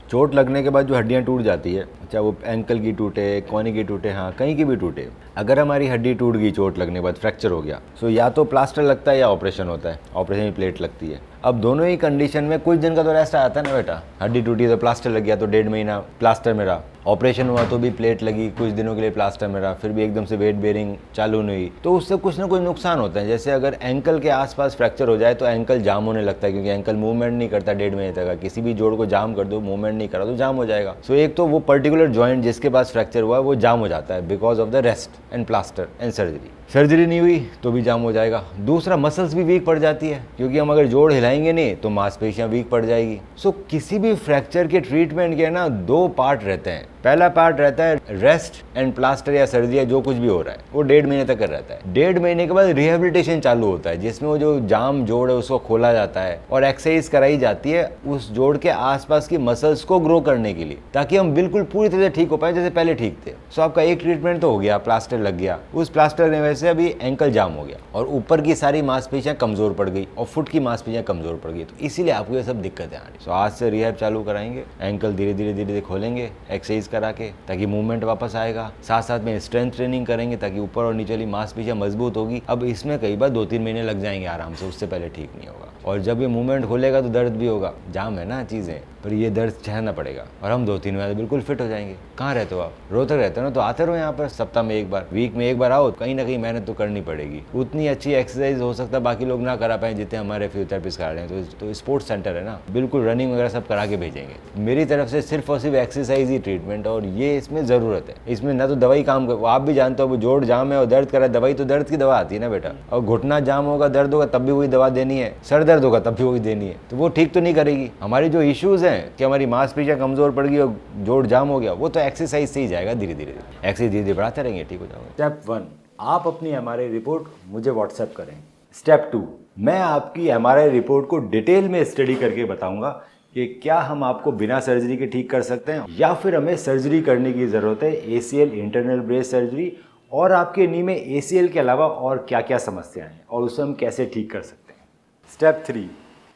चोट लगने के बाद जो हड्डियाँ टूट जाती है, चाहे वो एंकल की टूटे, कोहनी की टूटे, हाँ कहीं की भी टूटे, अगर हमारी हड्डी टूट गई चोट लगने के बाद, फ्रैक्चर हो गया, तो या तो प्लास्टर लगता है या ऑपरेशन होता है, ऑपरेशन में प्लेट लगती है। अब दोनों ही कंडीशन में कुछ दिन का तो रेस्ट आता है ना बेटा। हड्डी टूटी तो प्लास्टर लग गया तो 1.5 महीना प्लास्टर में रहा, ऑपरेशन हुआ तो भी प्लेट लगी, कुछ दिनों के लिए प्लास्टर में रहा, फिर भी एकदम से वेट बेयरिंग चालू नहीं हुई, तो उससे कुछ ना कुछ नुकसान होता है। जैसे अगर एंकल के आसपास फ्रैक्चर हो जाए तो एंकल जाम होने लगता है, क्योंकि एंकल मूवमेंट नहीं करता 1.5 महीने तक। किसी भी जोड़ को जाम कर दो, मूवमेंट नहीं करा तो जाम हो जाएगा। सो एक तो वो पर्टिकुलर जॉइंट जिसके पास फ्रैक्चर हुआ है वो जाम हो जाता है because of the rest and plaster and surgery. Surgery नहीं हुई तो भी जाम हो जाएगा। दूसरा, मसल्स भी वीक पड़ जाती है, क्योंकि हम अगर जोड़ हिलाएंगे नहीं तो मांसपेशियां वीक पड़ जाएगी। सो किसी भी फ्रैक्चर के ट्रीटमेंट के ना 2 पार्ट रहते हैं। पहला पार्ट रहता है रेस्ट एंड प्लास्टर या सर्जरी, जो कुछ भी हो रहा है वो 1.5 महीने तक कर रहता है। 1.5 महीने के बाद रिहेबिलिटेशन चालू होता है, जिसमें वो जो जाम जोड़ है उसको खोला जाता है और एक्सरसाइज कराई जाती है उस जोड़ के आसपास की मसल्स को ग्रो करने के लिए, ताकि हम बिल्कुल पूरी तरह से ठीक हो पाए जैसे पहले ठीक थे। सो आपका एक ट्रीटमेंट तो हो गया, प्लास्टर लग गया, उस प्लास्टर ने वजह से अभी एंकल जाम हो गया और ऊपर की सारी मांसपेशियां कमजोर पड़ गई और फुट की मांसपेशियां कमजोर पड़ गई, तो इसीलिए आपको ये सब दिक्कतें आ रही। सो आज से रिहैब चालू कराएंगे, एंकल धीरे धीरे खोलेंगे एक्सरसाइज करा के, ताकि मूवमेंट वापस आएगा। साथ साथ में स्ट्रेंथ ट्रेनिंग करेंगे ताकि ऊपर और नीचे वाली मांसपेशियां मजबूत होगी। अब इसमें कई बार 2-3 महीने लग जाएंगे आराम से, उससे पहले ठीक नहीं होगा। और जब ये मूवमेंट खोलेगा तो दर्द भी होगा, जाम है ना चीज़ें, पर ये दर्द सहना पड़ेगा और हम 2-3 महीने बिल्कुल फिट हो जाएंगे। कहाँ रहते हो आप? रोहतक रहते हो ना, तो आते रहो यहाँ पर, सप्ताह में 1 बार, वीक में 1 बार आओ। कहीं ना कहीं मेहनत तो करनी पड़ेगी। उतनी अच्छी एक्सरसाइज हो सकता है बाकी लोग ना करा पाए जितने हमारे फिजियोथेरेपिस्ट करा रहे हैं। तो स्पोर्ट्स सेंटर है ना, बिल्कुल रनिंग वगैरह सब करा के भेजेंगे। मेरी तरफ से सिर्फ और सिर्फ एक्सरसाइज ही ट्रीटमेंट, और ये इसमें ज़रूरत है। इसमें ना तो दवाई काम कर, आप भी जानते हो, वो जोड़ जाम है और दर्द करा, दवाई तो दर्द की दवा आती है ना बेटा। और घुटना जाम होगा, दर्द होगा, तब भी वही दवा देनी है, सर दर्द होगा तब भी वही देनी है, तो वो ठीक तो नहीं करेगी। हमारी जो इश्यूज़ हैं कि हमारी मांसपेशियां कमज़ोर पड़ गई और जोड़ जाम हो गया, वो तो एक्सरसाइज से ही जाएगा। धीरे धीरे एक्सरसाइज धीरे धीरे बढ़ाते रहेंगे, ठीक हो जाओगे। स्टेप 1, आप अपनी MRI रिपोर्ट मुझे व्हाट्सएप करें। स्टेप 2, मैं आपकी MRI रिपोर्ट को डिटेल में स्टडी करके बताऊंगा कि क्या हम आपको बिना सर्जरी के ठीक कर सकते हैं या फिर हमें सर्जरी करने की ज़रूरत है, ACL इंटरनल ब्रेस सर्जरी, और आपके नी में ACL के अलावा और क्या क्या समस्याएं हैं और उसे हम कैसे ठीक कर सकते हैं। स्टेप 3,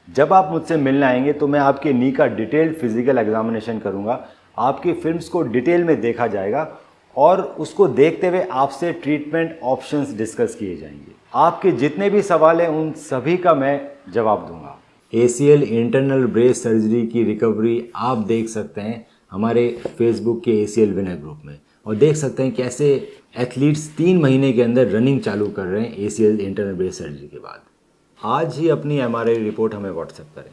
जब आप मुझसे मिलने आएंगे तो मैं आपके नी का डिटेल फिजिकल एग्जामिनेशन करूंगा, आपकी फिल्म्स को डिटेल में देखा जाएगा और उसको देखते हुए आपसे ट्रीटमेंट ऑप्शंस डिस्कस किए जाएंगे। आपके जितने भी सवाल हैं उन सभी का मैं जवाब दूंगा। ACL इंटरनल ब्रेस सर्जरी की रिकवरी आप देख सकते हैं हमारे फेसबुक के ACL विनर ग्रुप में, और देख सकते हैं कैसे एथलीट्स 3 महीने के अंदर रनिंग चालू कर रहे हैं ACL इंटरनल ब्रेस सर्जरी के बाद। आज ही अपनी MRI रिपोर्ट हमें व्हाट्सएप करें।